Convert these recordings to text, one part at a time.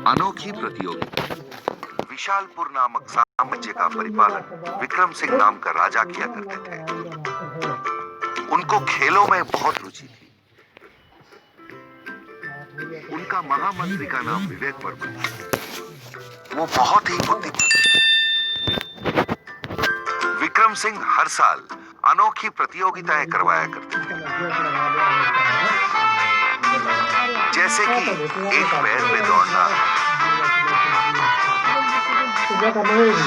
अनोखी प्रतियोगिता। विशालपुर नामक साम्राज्य का परिपालन विक्रम सिंह नाम का राजा किया करते थे। उनको खेलों में बहुत रुचि थी। उनका महामंत्री का नाम विवेक वर्मा था। वो बहुत ही बुद्धिमान थे। विक्रम सिंह हर साल अनोखी प्रतियोगिताएं करवाया करते थे, जैसे कि एक पैर में दौड़ना,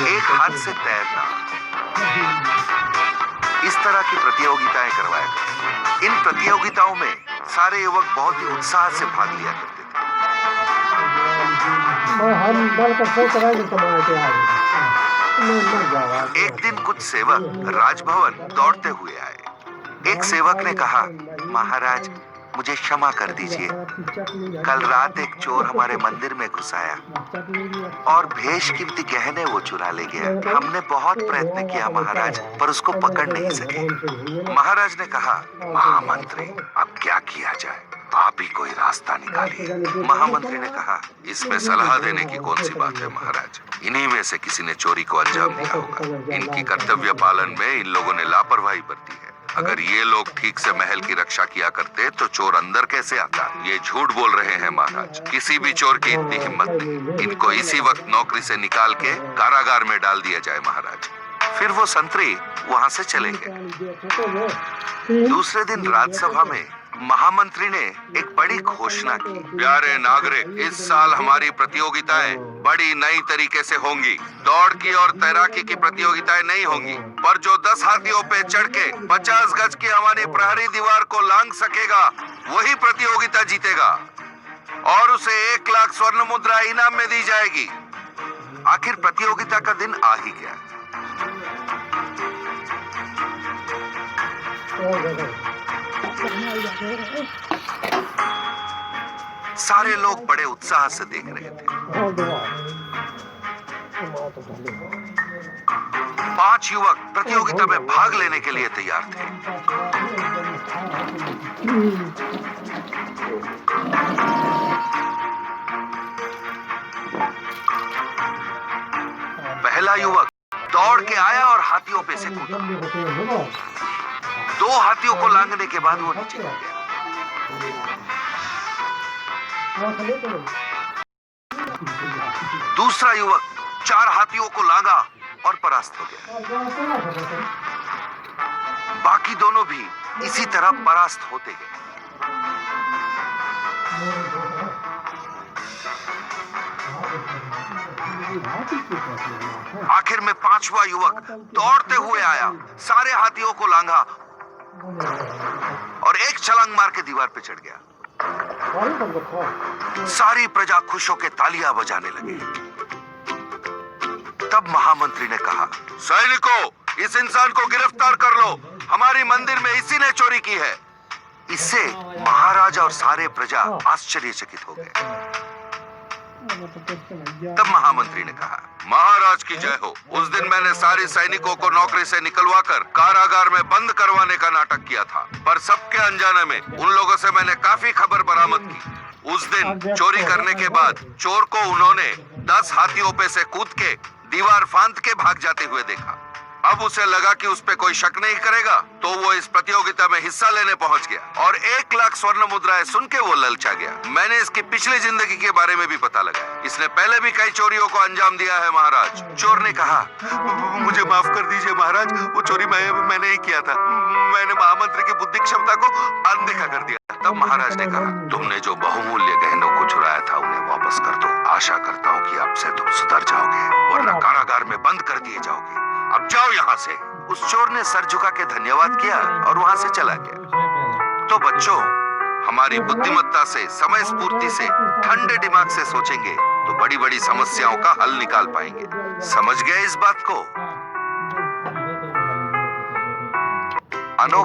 एक हाथ से तैरना, इस तरह की प्रतियोगिताएं करवाया करते थे। इन प्रतियोगिताओं में सारे युवक बहुत ही उत्साह से भाग लिया करते थे। एक दिन कुछ सेवक राजभवन दौड़ते हुए आए। एक सेवक ने कहा, महाराज मुझे क्षमा कर दीजिए, कल रात एक चोर हमारे मंदिर में घुस आया और भेषकीमती गहने वो चुरा ले गया। हमने बहुत प्रयत्न किया महाराज, पर उसको पकड़ नहीं सके। महाराज ने कहा, महामंत्री अब क्या किया जाए, आप ही कोई रास्ता निकालिए। महामंत्री ने कहा, इसमें सलाह देने की कौन सी बात है महाराज, इन्हीं में से किसी ने चोरी को अंजाम दिया होगा। इनकी कर्तव्य पालन में इन लोगों ने लापरवाही बरती है। अगर ये लोग ठीक से महल की रक्षा किया करते तो चोर अंदर कैसे आता। ये झूठ बोल रहे हैं महाराज, किसी भी चोर की इतनी हिम्मत नहीं। इनको इसी वक्त नौकरी से निकाल के कारागार में डाल दिया जाए महाराज। फिर वो संतरी वहां से चले गए। दूसरे दिन राज्यसभा में महामंत्री ने एक बड़ी घोषणा की, प्यारे नागरिक, इस साल हमारी प्रतियोगिताएं बड़ी नई तरीके से होंगी। दौड़ की और तैराकी की प्रतियोगिताएं नहीं होंगी, पर जो 10 हाथियों पे चढ़ के 50 गज की हमारी प्रहरी दीवार को लांघ सकेगा वही प्रतियोगिता जीतेगा और उसे 1 लाख स्वर्ण मुद्रा इनाम में दी जाएगी। आखिर प्रतियोगिता का दिन आ ही गया। सारे लोग बड़े उत्साह से देख रहे थे। 5 युवक प्रतियोगिता में भाग लेने के लिए तैयार थे। पहला युवक दौड़ के आया और हाथियों पे से कूदा। 2 हाथियों को लांघने के बाद वो नीचे गिर गया। दूसरा युवक 4 हाथियों को लांघा और परास्त हो गया। बाकी दोनों भी इसी तरह परास्त होते गए। आखिर में 5वां युवक दौड़ते हुए आया, सारे हाथियों को लांघा और एक छलांग मार के दीवार पे चढ़ गया। सारी प्रजा खुश होकर तालियां बजाने लगी। तब महामंत्री ने कहा, सैनिकों, इस इंसान को गिरफ्तार कर लो, हमारी मंदिर में इसी ने चोरी की है। इससे महाराजा और सारे प्रजा आश्चर्यचकित हो गए। तब महामंत्री ने कहा, महाराज की जय हो। उस दिन मैंने सारे सैनिकों को नौकरी से निकलवाकर कारागार में बंद करवाने का नाटक किया था, पर सबके अनजाने में उन लोगों से मैंने काफी खबर बरामद की। उस दिन चोरी करने के बाद चोर को उन्होंने 10 हाथियों पे से कूद के दीवार फांद के भाग जाते हुए देखा। अब उसे लगा कि उस पे कोई शक नहीं करेगा, तो वो इस प्रतियोगिता में हिस्सा लेने पहुंच गया और 1 लाख स्वर्ण मुद्राएं सुन के वो ललचा गया। मैंने इसकी पिछली जिंदगी के बारे में भी पता लगाया। इसने पहले भी कई चोरियों को अंजाम दिया है महाराज। चोर ने कहा, मुझे माफ कर दीजिए महाराज, वो चोरी मैंने ही किया था। मैंने महामंत्री की बुद्धि क्षमता को अनदेखा कर दिया। तब महाराज ने कहा, तुमने जो बहुमूल्य गहनों को चुराया था उन्हें वापस कर दो। आशा करता हूँ कि अब से तुम सुधर जाओगे, वरना कारागार में बंद कर दिए जाओगे। अब जाओ यहाँ से। उस चोर ने सर झुका के धन्यवाद किया और वहां से चला गया। तो बच्चों, हमारी बुद्धिमत्ता से, समय स्फूर्ति से, ठंडे दिमाग से सोचेंगे तो बड़ी बड़ी समस्याओं का हल निकाल पाएंगे। समझ गए इस बात को? अनोखी